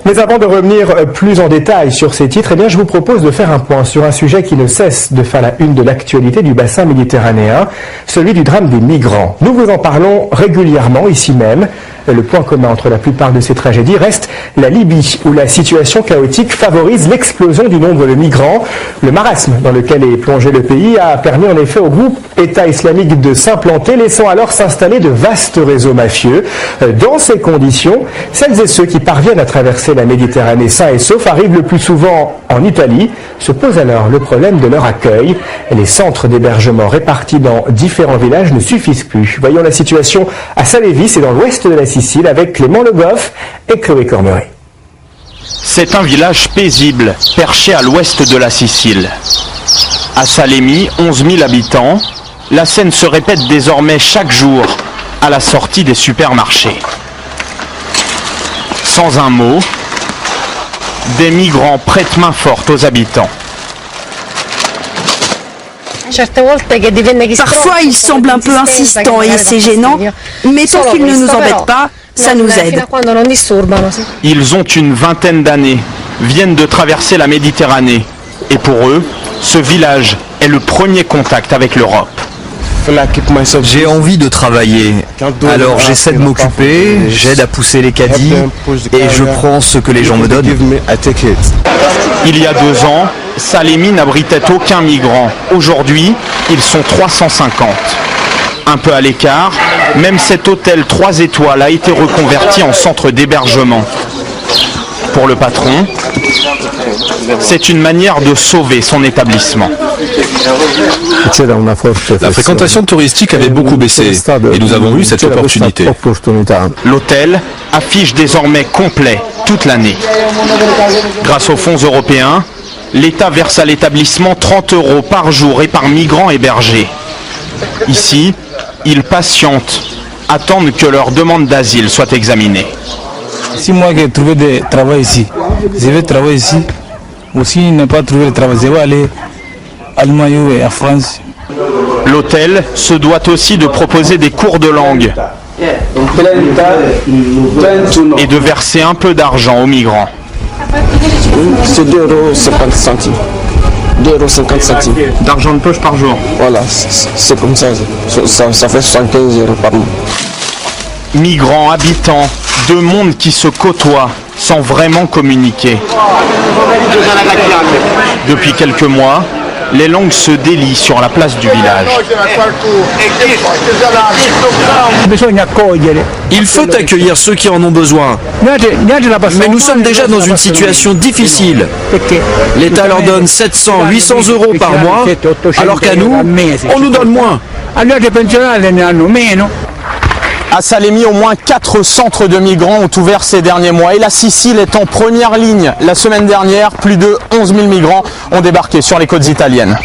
Mais avant de revenir plus en détail sur ces titres, eh bien, je vous propose de faire un point sur un sujet qui ne cesse de faire la une de l'actualité du bassin méditerranéen, celui du drame des migrants. Nous vous en parlons régulièrement ici même. Le point commun entre la plupart de ces tragédies reste la Libye, où la situation chaotique favorise l'explosion du nombre de migrants. Le marasme dans lequel est plongé le pays a permis en effet au groupe État islamique de s'implanter, laissant alors s'installer de vastes réseaux mafieux. Dans ces conditions, celles et ceux qui parviennent à traverser la Méditerranée sains et saufs arrivent le plus souvent en Italie. Se pose alors le problème de leur accueil. Les centres d'hébergement répartis dans différents villages ne suffisent plus. Voyons la situation à Salévis et dans l'ouest de la Sicile avec Clément Le Goff et Chloé Cormeret. C'est un village paisible, perché à l'ouest de la Sicile. À Salémy, 11 000 habitants, la scène se répète désormais chaque jour à la sortie des supermarchés. Sans un mot, des migrants prêtent main forte aux habitants. Parfois, il semble un peu insistant et c'est gênant, mais tant qu'il ne nous embête pas, ça nous aide. Ils ont une vingtaine d'années, viennent de traverser la Méditerranée. Et pour eux, ce village est le premier contact avec l'Europe. J'ai envie de travailler, alors j'essaie de m'occuper, j'aide à pousser les caddies et je prends ce que les gens me donnent. Il y a 2 ans, Salémy n'abritait aucun migrant. Aujourd'hui, ils sont 350. Un peu à l'écart, même cet hôtel 3 étoiles a été reconverti en centre d'hébergement. Pour le patron, c'est une manière de sauver son établissement. La fréquentation touristique avait beaucoup baissé et nous avons eu cette opportunité. L'hôtel affiche désormais complet toute l'année. Grâce aux fonds européens, l'État verse à l'établissement 30 € par jour et par migrant hébergé. Ici, ils patientent, attendent que leur demande d'asile soit examinée. Si moi j'ai trouvé du travail ici, je vais travailler ici. Ou si je n'ai pas trouvé de travail, je vais aller à Allemagne et en France. L'hôtel se doit aussi de proposer des cours de langue et de verser un peu d'argent aux migrants. C'est 2,50 €. 2,50 €. D'argent de poche par jour. Voilà, c'est comme ça. Ça fait 75 € par mois. Migrants, habitants, deux mondes qui se côtoient sans vraiment communiquer. Depuis quelques mois, les langues se délient sur la place du village. Il faut accueillir ceux qui en ont besoin. Mais nous sommes déjà dans une situation difficile. L'État leur donne 700, 800 € par mois, alors qu'à nous, on nous donne moins. À Salémy, au moins 4 centres de migrants ont ouvert ces derniers mois et la Sicile est en première ligne. La semaine dernière, plus de 11 000 migrants ont débarqué sur les côtes italiennes.